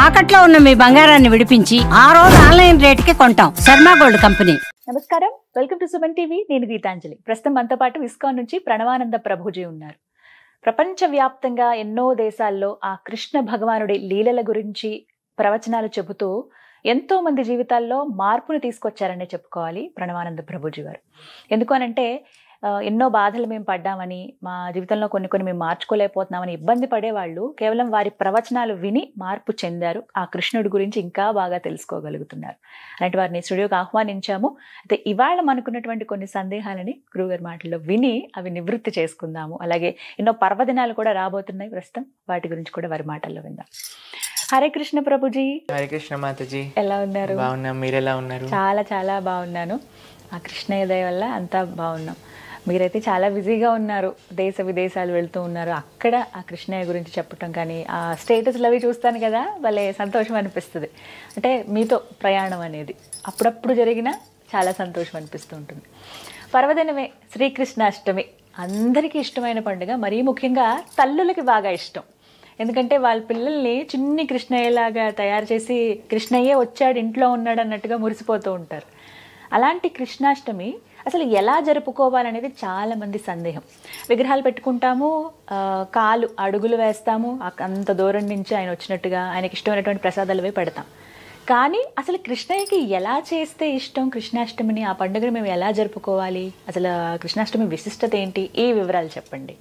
తాకట్లో ఉన్న మీ బంగారాన్ని విడిపించి ఆ రోజు ఆన్లైన్ రేటుకి కొంటాం. Sharma gold company. నమస్కారం, వెల్కమ్ టు సుమన్ టీవీ. నేను గీతాంజలి. ప్రస్తుతం మనతో పాటు ఇస్కాన్ నుంచి ప్రణవానంద ప్రభుజీ ఉన్నారు. ప్రపంచవ్యాప్తంగా ఎన్నో దేశాల్లో ఆ కృష్ణ భగవానుడి లీలల గురించి ప్రవచనాలు చెబుతూ ఎంతో మంది జీవితాల్లో మార్పును తీసుకొచ్చారనే చెప్పుకోవాలి ప్రణవానంద ప్రభుజీ గారు. ఎందుకు అనంటే ఎన్నో బాధలు మేము పడ్డామని, మా జీవితంలో కొన్ని మేము మార్చుకోలేకపోతున్నామని ఇబ్బంది పడేవాళ్ళు కేవలం వారి ప్రవచనాలు విని మార్పు చెందారు. ఆ కృష్ణుడి గురించి ఇంకా బాగా తెలుసుకోగలుగుతున్నారు. అలాంటి వారిని స్టూడియోకి ఆహ్వానించాము. అయితే ఇవాళ మనకున్నటువంటి కొన్ని సందేహాలని గురువుగారి మాటల్లో విని అవి నివృత్తి చేసుకుందాము. అలాగే ఎన్నో పర్వదినాలు కూడా రాబోతున్నాయి ప్రస్తుతం, వాటి గురించి కూడా వారి మాటల్లో విందాం. హరే కృష్ణ ప్రభుజీ. హరే కృష్ణ మాతాజీ. ఎలా ఉన్నారు? బాగున్నాం, మీరు ఎలా ఉన్నారు? చాలా చాలా బాగున్నాను. ఆ కృష్ణయ్య దయ వల్ల అంతా బాగున్నాం. మీరైతే చాలా బిజీగా ఉన్నారు, దేశ విదేశాలు వెళ్తూ ఉన్నారు. అక్కడ ఆ కృష్ణయ్య గురించి చెప్పటం కానీ, ఆ స్టేటస్లు అవి చూస్తాను కదా, భలే సంతోషం అనిపిస్తుంది. అంటే మీతో ప్రయాణం అనేది అప్పుడప్పుడు జరిగినా చాలా సంతోషం అనిపిస్తూ ఉంటుంది. పర్వదినమే శ్రీకృష్ణాష్టమి అందరికీ ఇష్టమైన పండుగ. మరీ ముఖ్యంగా తల్లులకి బాగా ఇష్టం. ఎందుకంటే వాళ్ళ పిల్లల్ని చిన్ని కృష్ణయ్యలాగా తయారు చేసి కృష్ణయ్యే వచ్చాడు, ఇంట్లో ఉన్నాడు అన్నట్టుగా మురిసిపోతూ ఉంటారు. అలాంటి కృష్ణాష్టమి అసలు ఎలా జరుపుకోవాలనేది చాలామంది సందేహం. విగ్రహాలు పెట్టుకుంటాము, కాలు అడుగులు వేస్తాము, అంత దూరం నుంచి ఆయన వచ్చినట్టుగా ఆయనకి ఇష్టమైనటువంటి ప్రసాదాలు అవి పెడతాం. కానీ అసలు కృష్ణయ్యకి ఎలా చేస్తే ఇష్టం కృష్ణాష్టమిని, ఆ పండుగను మేము ఎలా జరుపుకోవాలి, అసలు కృష్ణాష్టమి విశిష్టత ఏంటి, ఈ వివరాలు చెప్పండి.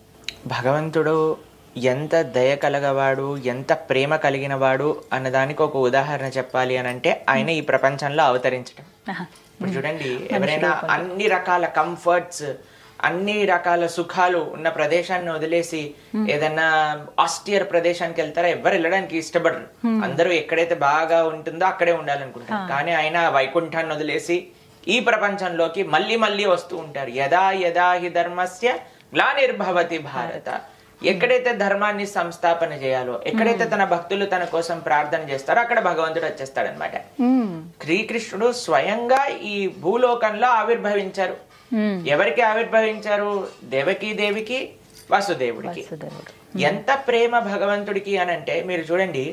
భగవంతుడు ఎంత దయ కలగవాడు, ఎంత ప్రేమ కలిగిన వాడు అన్నదానికి ఒక ఉదాహరణ చెప్పాలి అని అంటే ఆయన ఈ ప్రపంచంలో అవతరించడం. ఇప్పుడు చూడండి, ఎవరైనా అన్ని రకాల కంఫర్ట్స్, అన్ని రకాల సుఖాలు ఉన్న ప్రదేశాన్ని వదిలేసి ఏదన్నా ఆస్టియర్ ప్రదేశానికి వెళ్తారా? ఎవరు వెళ్ళడానికి ఇష్టపడరు. అందరూ ఎక్కడైతే బాగా ఉంటుందో అక్కడే ఉండాలనుకుంటారు. కానీ ఆయన వైకుంఠాన్ని వదిలేసి ఈ ప్రపంచంలోకి మళ్ళీ మళ్ళీ వస్తూ ఉంటారు. యదా యదా హి ధర్మస్య గ్లానిర్భవతి భారత. ఎక్కడైతే ధర్మాన్ని సంస్థాపన చేయాలో, ఎక్కడైతే తన భక్తులు తన కోసం ప్రార్థన చేస్తారో అక్కడ భగవంతుడు వచ్చేస్తాడనమాట. శ్రీకృష్ణుడు స్వయంగా ఈ భూలోకంలో ఆవిర్భవించారు. ఎవరికి ఆవిర్భవించారు? దేవికి వాసుదేవుడికి. ఎంత ప్రేమ భగవంతుడికి అని అంటే, మీరు చూడండి,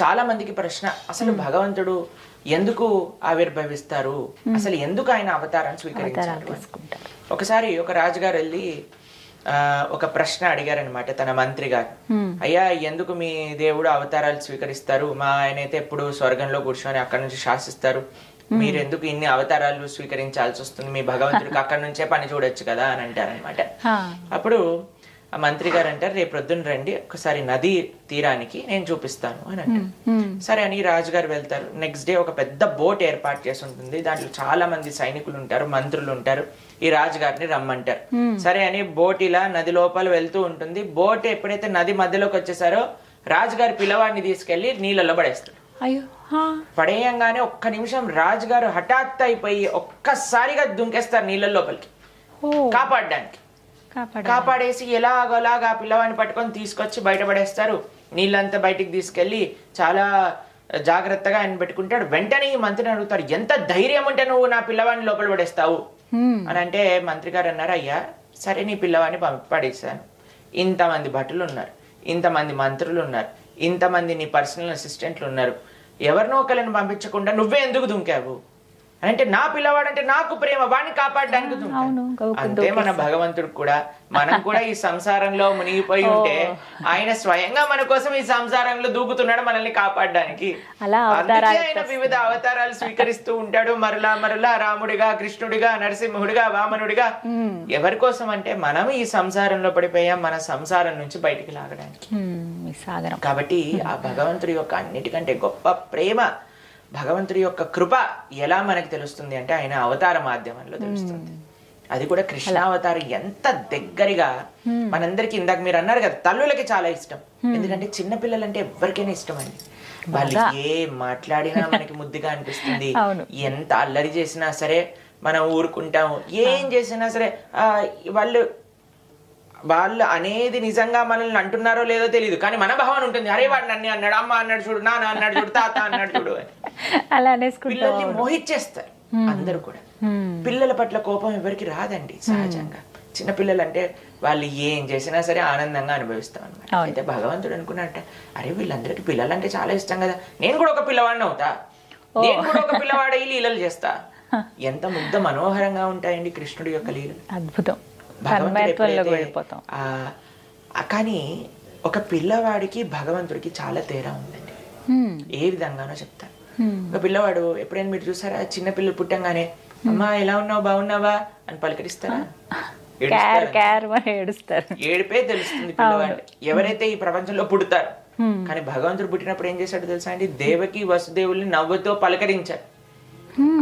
చాలా మందికి ప్రశ్న, అసలు భగవంతుడు ఎందుకు ఆవిర్భవిస్తారు, అసలు ఎందుకు ఆయన అవతారాన్ని స్వీకరించారు? ఒకసారి ఒక రాజుగారు వెళ్ళి ఒక ప్రశ్న అడిగారనమాట తన మంత్రి గారు. అయ్యా, ఎందుకు మీ దేవుడు అవతారాలు స్వీకరిస్తారు? మా ఆయన అయితే ఎప్పుడు స్వర్గంలో కూర్చొని అక్కడ నుంచి శాసిస్తారు, మీరు ఎందుకు ఇన్ని అవతారాలు స్వీకరించాల్సి వస్తుంది? మీ భగవంతుడికి అక్కడ నుంచే పని చూడొచ్చు కదా అని అంటారనమాట. అప్పుడు ఆ మంత్రి గారు అంటారు, రేపు ప్రొద్దున రండి, ఒకసారి నది తీరానికి నేను చూపిస్తాను అని అంటారు. సరే అని రాజుగారు వెళ్తారు. నెక్స్ట్ డే ఒక పెద్ద బోట్ ఏర్పాటు చేసి ఉంటుంది. దాంట్లో చాలా మంది సైనికులు ఉంటారు, మంత్రులు ఉంటారు. ఈ రాజుగారిని రమ్మంటారు. సరే అని బోట్ ఇలా నది లోపల వెళ్తూ ఉంటుంది. బోట్ ఎప్పుడైతే నది మధ్యలోకి వచ్చేసారో రాజుగారి పిల్లవాడిని తీసుకెళ్లి నీళ్ళలో పడేస్తారు. పడేయంగానే ఒక్క నిమిషం రాజుగారు హఠాత్ అయిపోయి ఒక్కసారిగా దుంకేస్తారు నీళ్ళ లోపలికి కాపాడడానికి. కాపాడేసి ఎలాగోలాగా ఆ పిల్లవాడిని పట్టుకొని తీసుకొచ్చి బయటపడేస్తారు. నీళ్ళంతా బయటికి తీసుకెళ్లి చాలా జాగ్రత్తగా ఆయన పెట్టుకుంటాడు. వెంటనే ఈ మంత్రిని అడుగుతారు, ఎంత ధైర్యం ఉంటే నువ్వు నా పిల్లవాడిని లోపల పడేస్తావు అని అంటే, మంత్రి గారు అన్నారు, అయ్యా సరే నీ పిల్లవాడిని పడేస్తాను, ఇంతమంది భటులు ఉన్నారు, ఇంతమంది మంత్రులు ఉన్నారు, ఇంతమంది నీ పర్సనల్ అసిస్టెంట్లు ఉన్నారు, ఎవరినో ఒకరిని పంపించకుండా నువ్వే ఎందుకు దుంకావు అంటే, నా పిల్లవాడంటే నాకు ప్రేమ, వాడిని కాపాడడానికి. అంతే మన భగవంతుడు కూడా. మనం కూడా ఈ సంసారంలో మునిగిపోయి ఉంటే ఆయన స్వయంగా మన కోసం ఈ సంసారంలో దూకుతున్నాడు మనల్ని కాపాడడానికి. అందుకే ఆయన వివిధ అవతారాలు స్వీకరిస్తూ ఉంటాడు. మరలా రాముడిగా, కృష్ణుడిగా, నరసింహుడిగా, వామనుడిగా. ఎవరి కోసం అంటే మనం ఈ సంసారంలో పడిపోయాం, మన సంసారం నుంచి బయటికి లాగడానికి. కాబట్టి ఆ భగవంతుడి యొక్క అన్నిటికంటే గొప్ప ప్రేమ, భగవంతుడి యొక్క కృప ఎలా మనకు తెలుస్తుంది అంటే ఆయన అవతార మాధ్యమంలో తెలుస్తుంది. అది కూడా కృష్ణావతారం ఎంత దగ్గరగా మనందరికి. ఇందాక మీరు అన్నారు కదా, తల్లులకి చాలా ఇష్టం. ఎందుకంటే చిన్నపిల్లలంటే ఎవరికైనా ఇష్టం అండి. వాళ్ళు ఏం మాట్లాడినా మనకి ముద్దుగా అనిపిస్తుంది. ఎంత అల్లరి చేసినా సరే మనం ఊరుకుంటాము. ఏం చేసినా సరే వాళ్ళు అనేది నిజంగా మనల్ని అంటున్నారో లేదో తెలియదు, కానీ మన భావన ఉంటుంది, అరే వాడు నన్ను అన్నాడు, అమ్మ అన్నాడు చూడు, నాన్న అన్నాడు చూడు, తాత అన్నాడు చూడు అని. పిల్లల్ని మోహిచ్చేస్తారు అందరూ కూడా. పిల్లల పట్ల కోపం ఎవరికి రాదండి సహజంగా. చిన్నపిల్లలు అంటే వాళ్ళు ఏం చేసినా సరే ఆనందంగా అనుభవిస్తాం అనమాట. అయితే భగవంతుడు అనుకున్నట్ట, అరే వీళ్ళందరికీ పిల్లలంటే చాలా ఇష్టం కదా, నేను కూడా ఒక పిల్లవాడిని అవుతా, నేను కూడా ఒక పిల్లవాడే లీలలు చేస్తా. ఎంత ముగ్ధ మనోహరంగా ఉంటాయండి కృష్ణుడి యొక్క లీలలు, అద్భుతం. కానీ ఒక పిల్లవాడికి భగవంతుడికి చాలా తేడా ఉందండి. ఏ విధంగానో చెప్తాను. ఒక పిల్లవాడు ఎప్పుడైనా మీరు చూసారా, చిన్న పిల్లలు పుట్టంగానే అమ్మా ఎలా ఉన్నావు బాగున్నావా అని పలకరిస్తారా? ఏడిపే తెలుస్తుంది పిల్లవాడు. ఎవరైతే ఈ ప్రపంచంలో పుడతారు, కానీ భగవంతుడు పుట్టినప్పుడు ఏం చేశాడు తెలుసా అండి? దేవకి వసుదేవుల్ని నవ్వుతో పలకరించాడు.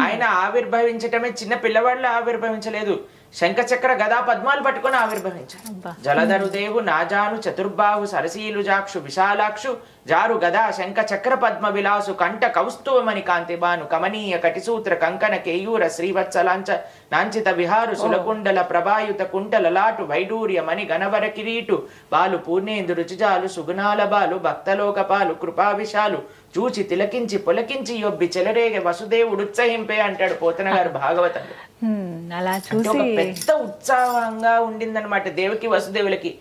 ఆయన ఆవిర్భవించటమే చిన్న పిల్లవాళ్ళు ఆవిర్భవించలేదు, శంఖచక్ర గదా పద్మాలు పట్టుకొని ఆవిర్భవించారు. జలధరుదేవు నాజాను చతుర్బాహు సరసీలు జాక్షు విశాలాక్షు జారు గదా శంఖ చక్ర పద్మ విలాసు కంఠ కౌస్తువమణి కాంతిబాను కమనీయ కటిసూత్ర కంకణ కేయూర శ్రీవత్సలాంచ నాంచిత విహారు సులకుండల ప్రభాయుత కుంటల లాటు వైడూర్య మణి గణవర కిరీటు బాలు పూర్ణేందు రుచిజాలు సుగుణాల బాలు భక్తలోకపాలు కృపా విశాలు చూచి తిలకించి పులకించి యొబ్బి చెలరేగ వసుదేవుడు ఉత్సహింపే అంటాడు పోతన గారు భాగవతంలో. అలా చూసి ఒక పెద్ద ఉత్సాహంగా ఉండిందనమాట దేవకి వసుదేవులకి.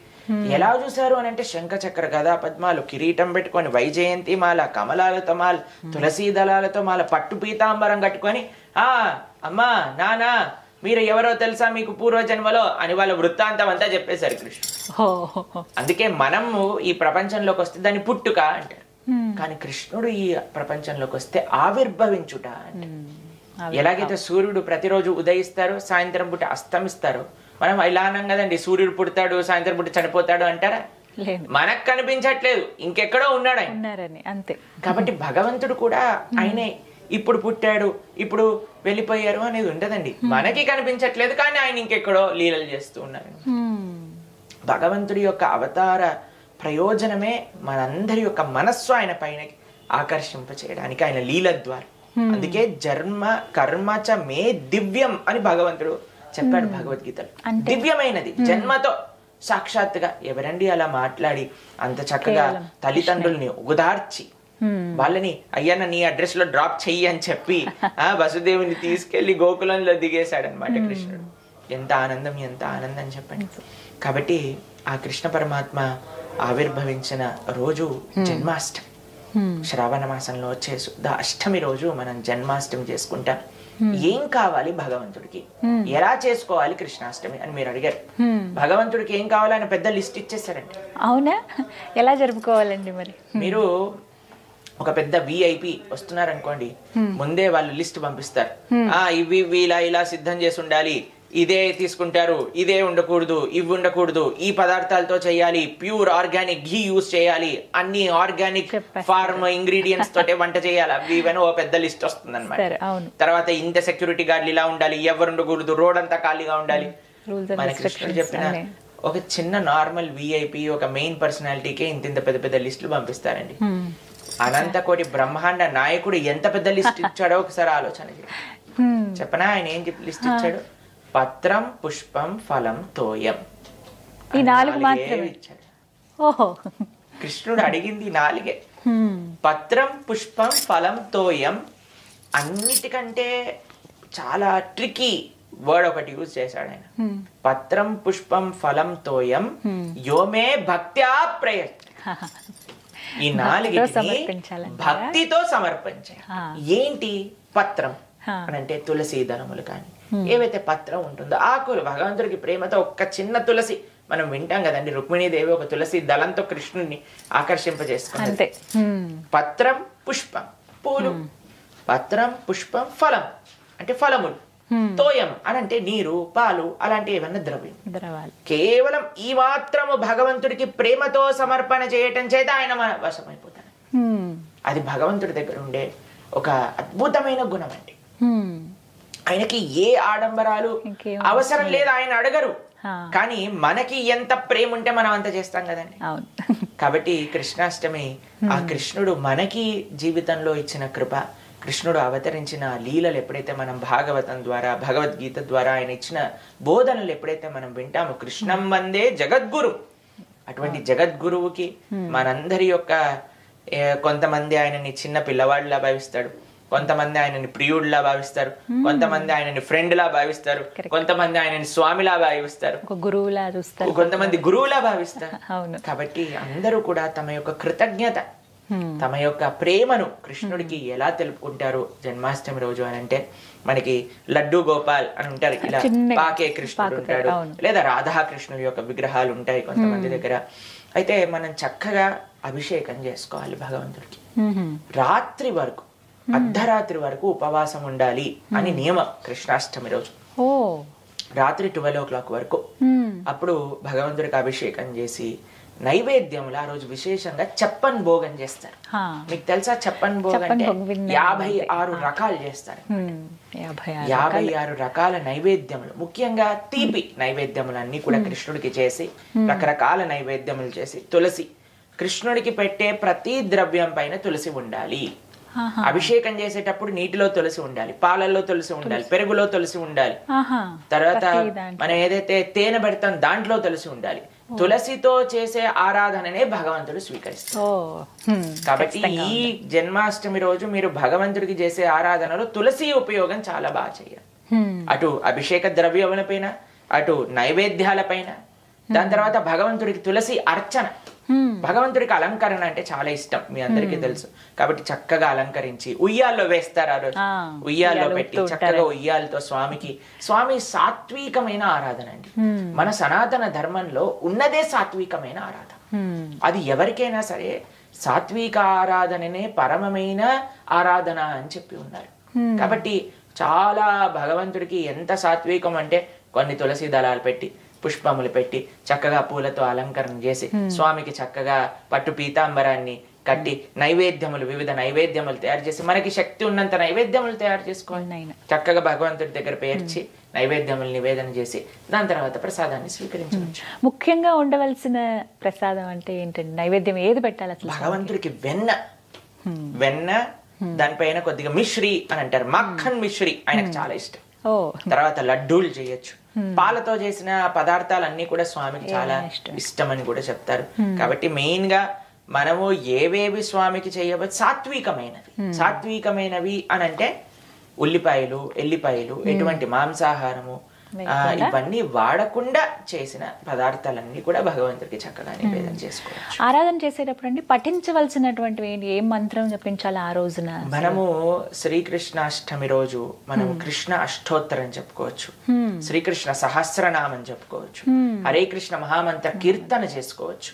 ఎలా చూసారు అని అంటే శంఖ చక్ర గదా పద్మాలు, కిరీటం పెట్టుకొని, వైజయంతి మాల, కమలాలతో మాల, తులసీ దళాలతో మాల, పట్టు పీతాంబరం కట్టుకొని, అమ్మా నానా మీరు ఎవరో తెలుసా మీకు పూర్వజన్మలో అని వాళ్ళ వృత్తాంతం అంతా చెప్పేశారు కృష్ణుడు. అందుకే మనము ఈ ప్రపంచంలోకి వస్తే దాన్ని పుట్టుక అంటారు, కానీ కృష్ణుడు ఈ ప్రపంచంలోకి వస్తే ఆవిర్భవించుట అంటే. ఎలాగైతే సూర్యుడు ప్రతిరోజు ఉదయిస్తారు, సాయంత్రం పూట అస్తమిస్తారు, మనం ఇలా అన్నాం కదండి, సూర్యుడు పుడతాడు సాయంత్రం పూట చనిపోతాడు అంటారా? మనకు కనిపించట్లేదు, ఇంకెక్కడో ఉన్నాడు ఆయన, అంతే. కాబట్టి భగవంతుడు కూడా ఆయనే ఇప్పుడు పుట్టాడు ఇప్పుడు వెళ్ళిపోయారు అనేది ఉండదండి. మనకి కనిపించట్లేదు, కానీ ఆయన ఇంకెక్కడో లీలలు చేస్తూ ఉన్నారు. భగవంతుడి యొక్క అవతార ప్రయోజనమే మనందరి యొక్క మనస్సు ఆయన పైన ఆకర్షింప చేయడానికి, ఆయన లీల ద్వారా. అందుకే జన్మ కర్మచ మే దివ్యం అని భగవంతుడు చెప్పాడు భగవద్గీతలో. దివ్యమైనది, జన్మతో సాక్షాత్తుగా. ఎవరండి అలా మాట్లాడి అంత చక్కగా తల్లిదండ్రుల్ని ఉదార్చి వాళ్ళని అయ్యన్న నీ అడ్రస్ లో డ్రాప్ చెయ్యి అని చెప్పి వసుదేవుని తీసుకెళ్లి గోకులంలో దిగేశాడనమాట కృష్ణుడు. ఎంత ఆనందం, ఎంత ఆనందం చెప్పండి. కాబట్టి ఆ కృష్ణ పరమాత్మ ఆవిర్భవించిన రోజు జన్మాష్టమి. శ్రావణ మాసంలో వచ్చే శుద్ధ అష్టమి రోజు మనం జన్మాష్టమి చేసుకుంటాం. ఏం కావాలి భగవంతుడికి, ఎలా చేసుకోవాలి కృష్ణాష్టమి అని మీరు అడిగారు. భగవంతుడికి ఏం కావాలి ఆయన పెద్ద లిస్ట్ ఇచ్చేసారండి. అవునా? ఎలా జరుపుకోవాలండి మరి? మీరు ఒక పెద్ద విఐపి వస్తున్నారనుకోండి, ముందే వాళ్ళు లిస్ట్ పంపిస్తారు. ఇవి ఇలా సిద్ధం చేసి ఉండాలి, ఇదే తీసుకుంటారు, ఇదే ఉండకూడదు, ఇవి ఉండకూడదు, ఈ పదార్థాలతో చేయాలి, ప్యూర్ ఆర్గానిక్ ఘీ యూజ్ చేయాలి, అన్ని ఆర్గానిక్ ఫార్మ్ ఇంగ్రీడియంట్స్ తోటే వంట చేయాలి, అవి ఇవన్నీ ఓ పెద్ద లిస్ట్ వస్తుంది అనమాట. తర్వాత ఇంత సెక్యూరిటీ గార్డులు ఇలా ఉండాలి, ఎవరు ఉండకూడదు, రోడ్ అంతా ఖాళీగా ఉండాలి. మన కృష్ణుడు చెప్పిన ఒక చిన్న నార్మల్ విఐపి, ఒక మెయిన్ పర్సనాలిటీకే ఇంత పెద్ద పెద్ద లిస్టులు పంపిస్తారండి. అనంత కోటి బ్రహ్మాండ నాయకుడు ఎంత పెద్ద లిస్ట్ ఇచ్చాడో ఒకసారి ఆలోచన చేయండి. చెప్పనా ఆయన ఏం లిస్ట్ ఇచ్చాడు? పత్రం పుష్పం ఫలం తోయం, ఈ 4 మాత్రమే ఇచ్చాడు. కృష్ణుడు అడిగింది 4. పత్రం పుష్పం ఫలం తోయం. అన్నిటికంటే చాలా ట్రికీ వర్డ్ ఒకటి యూజ్ చేశాడు ఆయన. పత్రం పుష్పం ఫలం తోయం యోమే భక్త్యా ప్రయత్. ఈ 4 భక్తితో సమర్పించాలి. ఏంటి పత్రం అని అంటే తులసి దళములు కానీ ఏవైతే పత్రం ఉంటుందో, ఆకులు, భగవంతుడికి ప్రేమతో ఒక్క చిన్న తులసి, మనం వింటాం కదండి రుక్మిణీదేవి ఒక తులసి దళంతో కృష్ణుడిని ఆకర్షింపజేసుకుంది. పత్రం పుష్పం పూలు, పత్రం పుష్పం ఫలం అంటే ఫలములు, తోయం అని అంటే నీరు పాలు అలాంటి ఏమన్నా ద్రవ్యాలు. కేవలం ఈ మాత్రము భగవంతుడికి ప్రేమతో సమర్పణ చేయటం చేత ఆయన మన వశమైపోతాడు. అది భగవంతుడి దగ్గర ఉండే ఒక అద్భుతమైన గుణం అండి. ఆయనకి ఏ ఆడంబరాలు అవసరం లేదు, ఆయన అడగరు. కానీ మనకి ఎంత ప్రేమ ఉంటే మనం అంత చేస్తాం కదండి. కాబట్టి కృష్ణాష్టమి ఆ కృష్ణుడు మనకి జీవితంలో ఇచ్చిన కృప, కృష్ణుడు అవతరించిన లీలలు ఎప్పుడైతే మనం భాగవతం ద్వారా భగవద్గీత ద్వారా ఆయన ఇచ్చిన బోధనలు ఎప్పుడైతే మనం వింటామో, కృష్ణం వందే జగద్గురు, అటువంటి జగద్గురువుకి మనందరి యొక్క కొంతమంది ఆయనని చిన్న పిల్లవాడిలా భావిస్తాడు, కొంతమంది ఆయనని ప్రియుడిలా భావిస్తారు, కొంతమంది ఆయనని ఫ్రెండ్ లా భావిస్తారు, కొంతమంది ఆయనని స్వామిలా భావిస్తారు, ఒక గురువులా చూస్తారు, కొంతమంది గురువులా భావిస్తారు. అవును. కాబట్టి అందరూ కూడా తమ యొక్క కృతజ్ఞత, తమ యొక్క ప్రేమను కృష్ణుడికి ఎలా తెలుపుకుంటారు జన్మాష్టమి రోజు అని అంటే, మనకి లడ్డు గోపాల్ అని ఉంటారు, ఇలా పాకే కృష్ణుడు ఉంటాడు, లేదా రాధాకృష్ణుల యొక్క విగ్రహాలు ఉంటాయి కొంతమంది దగ్గర. అయితే మనం చక్కగా అభిషేకం చేసుకోవాలి భగవంతుడికి. రాత్రి వరకు, అర్ధరాత్రి వరకు ఉపవాసం ఉండాలి అని నియమం కృష్ణాష్టమి రోజు. రాత్రి 12 o'clock వరకు. అప్పుడు భగవంతుడికి అభిషేకం చేసి నైవేద్యములు ఆ రోజు విశేషంగా చెప్పన్ భోగం చేస్తారు. మీకు తెలుసా చెప్పన్ భోగం అంటే 56 రకాలు చేస్తారు. 56 రకాల నైవేద్యములు, ముఖ్యంగా తీపి నైవేద్యములు అన్ని కూడా కృష్ణుడికి చేసి, రకరకాల నైవేద్యములు చేసి, తులసి, కృష్ణుడికి పెట్టే ప్రతి ద్రవ్యం పైన తులసి ఉండాలి. అభిషేకం చేసేటప్పుడు నీటిలో తులసి ఉండాలి, పాలల్లో తులసి ఉండాలి, పెరుగులో తులసి ఉండాలి, తర్వాత మనం ఏదైతే తేనె పెడతాం దాంట్లో తులసి ఉండాలి. తులసితో చేసే ఆరాధననే భగవంతుడు స్వీకరిస్తారు. కాబట్టి ఈ జన్మాష్టమి రోజు మీరు భగవంతుడికి చేసే ఆరాధనలో తులసి ఉపయోగం చాలా బాగా చేయాలి. అటు అభిషేక ద్రవ్యముల పైన, అటు నైవేద్యాల పైన, దాని తర్వాత భగవంతుడికి తులసి అర్చన. భగవంతుడికి అలంకరణ అంటే చాలా ఇష్టం, మీ అందరికీ తెలుసు. కాబట్టి చక్కగా అలంకరించి ఉయ్యాల్లో వేస్తారు. ఆ రోజు ఉయ్యాల్లో పెట్టి చక్కగా ఉయ్యాలతో స్వామి సాత్వికమైన ఆరాధన అండి. మన సనాతన ధర్మంలో ఉన్నదే సాత్వికమైన ఆరాధన. అది ఎవరికైనా సరే సాత్విక ఆరాధననే పరమమైన ఆరాధన అని చెప్పి ఉన్నారు. కాబట్టి చాలా భగవంతుడికి ఎంత సాత్వికం అంటే, కొన్ని తులసి దళాలు పెట్టి, పుష్పములు పెట్టి, చక్కగా పూలతో అలంకరణ చేసి, స్వామికి చక్కగా పట్టు పీతాంబరాన్ని కట్టి, నైవేద్యములు, వివిధ నైవేద్యములు తయారు చేసి, మనకి శక్తి ఉన్నంత నైవేద్యములు తయారు చేసుకోవాలి. చక్కగా భగవంతుడి దగ్గర పేర్చి నైవేద్యములు నివేదన చేసి, దాని తర్వాత ప్రసాదాన్ని స్వీకరించవచ్చు. ముఖ్యంగా ఉండవలసిన ప్రసాదం అంటే ఏంటండి? నైవేద్యం ఏది పెట్టాలి అసలు? భగవంతుడికి వెన్న, దానిపైన కొద్దిగా మిశ్రీ అని అంటారు, మక్కన్ మిశ్రీ ఆయనకు చాలా ఇష్టం. తర్వాత లడ్డూలు చేయొచ్చు. పాలతో చేసిన పదార్థాలన్నీ కూడా స్వామికి చాలా ఇష్టం అని కూడా చెప్తారు. కాబట్టి మెయిన్ గా మనము ఏవేవి స్వామికి చేయవచ్చు సాత్వికమైనవి అని అంటే ఉల్లిపాయలు, ఎల్లిపాయలు, ఎటువంటి మాంసాహారము ఇవన్నీ వాడకుండా చేసిన పదార్థాలన్నీ కూడా భగవంతుడికి చక్కగా నివేదన చేసుకోవచ్చు. ఆరాధన చేసేటప్పుడు అండి పఠించవలసినటువంటి ఏ మంత్రం జపించాలి ఆ రోజున? మనము శ్రీకృష్ణాష్టమి రోజు మనం కృష్ణ అష్టోత్తరం చెప్పుకోవచ్చు, శ్రీకృష్ణ సహస్రనామం చెప్పుకోవచ్చు, హరే కృష్ణ మహామంత్ర కీర్తన చేసుకోవచ్చు.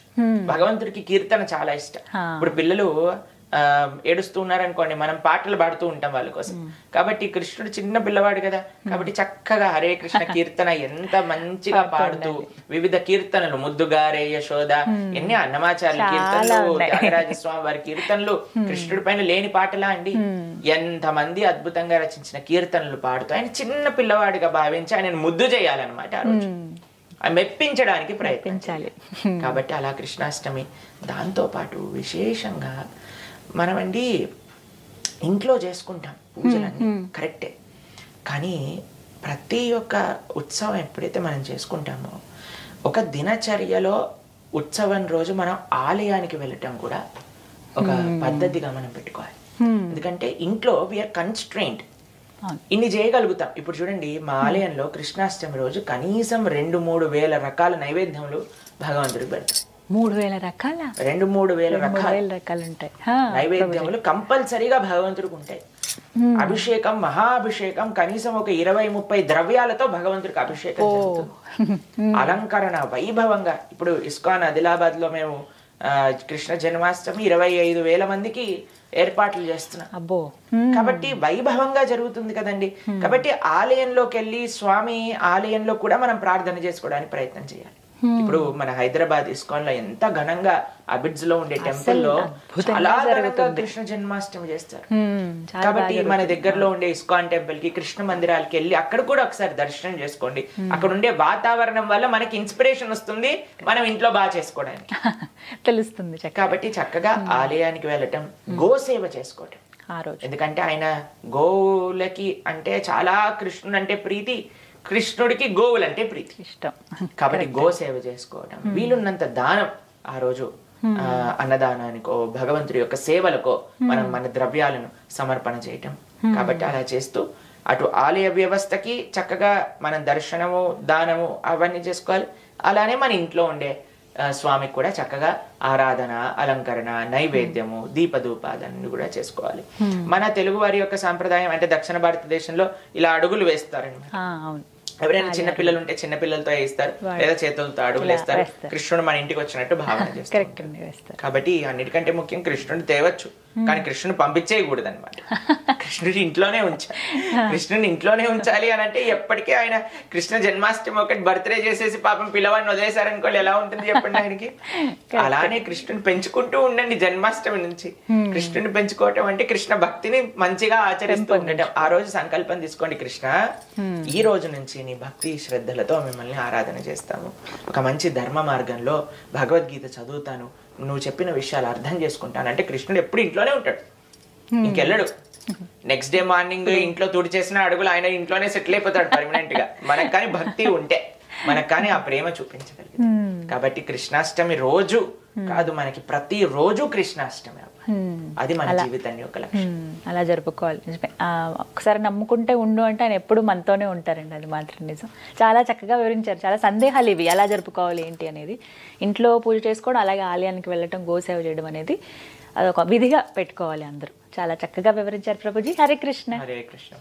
భగవంతుడికి కీర్తన చాలా ఇష్టం. ఇప్పుడు పిల్లలు ఏడుస్తూ ఉన్నారనుకోండి, మనం పాటలు పాడుతూ ఉంటాం వాళ్ళ కోసం. కాబట్టి కృష్ణుడు చిన్న పిల్లవాడు కదా, కాబట్టి చక్కగా హరే కృష్ణ కీర్తన ఎంత మంచిగా పాడుతూ, వివిధ కీర్తనలు, ముద్దుగారే యశోద, ఎన్ని అన్నమాచార్య కీర్తనలు, త్యాగరాజ స్వామి వారి కీర్తనలు, కృష్ణుడి పైన లేని పాటలా అండి. ఎంతమంది అద్భుతంగా రచించిన కీర్తనలు పాడుతూ ఆయన చిన్న పిల్లవాడిగా భావించి ఆయనను ముద్దు చేయాలన్నమాట ఆ రోజు, మెప్పించడానికి ప్రయత్నించాలి. కాబట్టి అలా కృష్ణాష్టమి. దాంతో పాటు విశేషంగా మనమండి ఇంట్లో చేసుకుంటాం పూజలన్నీ, కరెక్టే. కానీ ప్రతి ఒక్క ఉత్సవం ఎప్పుడైతే మనం చేసుకుంటామో, ఒక దినచర్యలో ఉత్సవం రోజు మనం ఆలయానికి వెళ్ళటం కూడా ఒక పద్ధతిగా మనం పెట్టుకోవాలి. ఎందుకంటే ఇంట్లో వీఆర్ కన్స్ట్రెయింట్, ఇన్ని చేయగలుగుతాం. ఇప్పుడు చూడండి, మా ఆలయంలో కృష్ణాష్టమి రోజు కనీసం 2-3 వేల రకాల నైవేద్యములు భగవంతుడికి పెడతాం. 3,000 రకాల 2-3 వేల రకాలు ఉంటాయి నైవేద్యములు కంపల్సరీగా భగవంతుడికి ఉంటాయి. అభిషేకం, మహాభిషేకం, కనీసం ఒక 20-30 ద్రవ్యాలతో భగవంతుడికి అభిషేకం జరుగుతుంది. అలంకరణ వైభవంగా. ఇప్పుడు ఇస్కాన్ ఆదిలాబాద్ లో మేము కృష్ణ జన్మాష్టమి 25,000 మందికి ఏర్పాట్లు చేస్తున్నాం. కాబట్టి వైభవంగా జరుగుతుంది కదండి. కాబట్టి ఆలయంలోకి వెళ్ళి స్వామి ఆలయంలో కూడా మనం ప్రార్థన చేసుకోవడానికి ప్రయత్నం చేయాలి. ఇప్పుడు మన హైదరాబాద్ ఇస్కాన్ లో ఎంత ఘనంగా అబిడ్స్ లో ఉండే టెంపుల్ లో చాలా ఘనంగా కృష్ణ జన్మాష్టమి చేస్తారు. కాబట్టి మన దగ్గరలో ఉండే ఇస్కాన్ టెంపుల్ కి, కృష్ణ మందిరాలకి వెళ్ళి అక్కడ కూడా ఒకసారి దర్శనం చేసుకోండి. అక్కడ ఉండే వాతావరణం వల్ల మనకి ఇన్స్పిరేషన్ వస్తుంది మనం ఇంట్లో బాగా చేసుకోవడానికి తెలుస్తుంది. కాబట్టి చక్కగా ఆలయానికి వెళ్ళటం, గోసేవ చేసుకోవటం ఆ రోజు. ఎందుకంటే ఆయన గోవులకి అంటే చాలా, కృష్ణుడు అంటే ప్రీతి, కృష్ణుడికి గోవులు అంటే ప్రీతి, ఇష్టం. కాబట్టి గోసేవ చేసుకోవడం, వీలున్నంత దానం ఆ రోజు, అన్నదానానికో భగవంతుడి యొక్క సేవలకో మనం మన ద్రవ్యాలను సమర్పణ చేయటం కాబట్టి అలా చేస్తూ అటు ఆలయ వ్యవస్థకి చక్కగా మనం దర్శనము దానము అవన్నీ చేసుకోవాలి. అలానే మన ఇంట్లో ఉండే స్వామికి కూడా చక్కగా ఆరాధన, అలంకరణ, నైవేద్యము, దీపధూపాదన్ని కూడా చేసుకోవాలి. మన తెలుగు వారి యొక్క సాంప్రదాయం అంటే దక్షిణ భారతదేశంలో ఇలా అడుగులు వేస్తారనమాట. అవును. ఎవరైనా చిన్న పిల్లలు ఉంటే చిన్న పిల్లలతో వేస్తారు, లేదా చేతులతో అడుగులు వేస్తారు. కృష్ణుడు మన ఇంటికి వచ్చినట్టు భావన చేస్తారు. కాబట్టి అన్నిటికంటే ముఖ్యం కృష్ణుడు తేవచ్చు, కానీ కృష్ణుని పంపించేయకూడదు అనమాట. కృష్ణుడి ఇంట్లోనే ఉంచాలి. కృష్ణుని ఇంట్లోనే ఉంచాలి అని అంటే ఎప్పటికీ ఆయన కృష్ణ జన్మాష్టమి ఒకటి బర్త్డే చేసేసి పాపం పిల్లవాడిని వదిలేశారనుకోండి ఎలా ఉంటుంది చెప్పండి ఆయనకి. అలానే కృష్ణుని పెంచుకుంటూ ఉండండి. జన్మాష్టమి నుంచి కృష్ణుని పెంచుకోవటం అంటే కృష్ణ భక్తిని మంచిగా ఆచరిస్తూ ఉండటం. ఆ రోజు సంకల్పం తీసుకోండి, కృష్ణ ఈ రోజు నుంచి నీ భక్తి శ్రద్ధలతో మిమ్మల్ని ఆరాధన చేస్తాము, ఒక మంచి ధర్మ మార్గంలో భగవద్గీత చదువుతాను, నువ్వు చెప్పిన విషయాలు అర్థం చేసుకుంటాను అంటే కృష్ణుడు ఎప్పుడు ఇంట్లోనే ఉంటాడు, ఇంకెళ్ళడు. నెక్స్ట్ డే మార్నింగ్ ఇంట్లో తుడి చేసిన అడుగులు ఆయన ఇంట్లోనే సెటిల్ అయిపోతాడు పర్మనెంట్ గా. మనకు కానీ భక్తి ఉంటే, మనకు కానీ ఆ ప్రేమ చూపించగలిగింది. కాబట్టి కృష్ణాష్టమి రోజు కాదు, మనకి ప్రతి రోజు కృష్ణాష్టమి. అది మన జీవితాన్ని యొక్క లక్ష్యం. అలా జరుపుకోవాలి. నిజమే. ఒకసారి నమ్ముకుంటే ఉండు అంటే ఆయన ఎప్పుడు మనతోనే ఉంటారండి. అది మాత్రం నిజం. చాలా చక్కగా వివరించారు. చాలా సందేహాలు ఇవి ఎలా జరుపుకోవాలి ఏంటి అనేది. ఇంట్లో పూజ చేసుకోవడం, అలాగే ఆలయానికి వెళ్ళటం, గోసేవ చేయడం అనేది అదొక విధిగా పెట్టుకోవాలి అందరూ. చాలా చక్కగా వివరించారు ప్రభుజీ. హరే కృష్ణ. హరే కృష్ణ.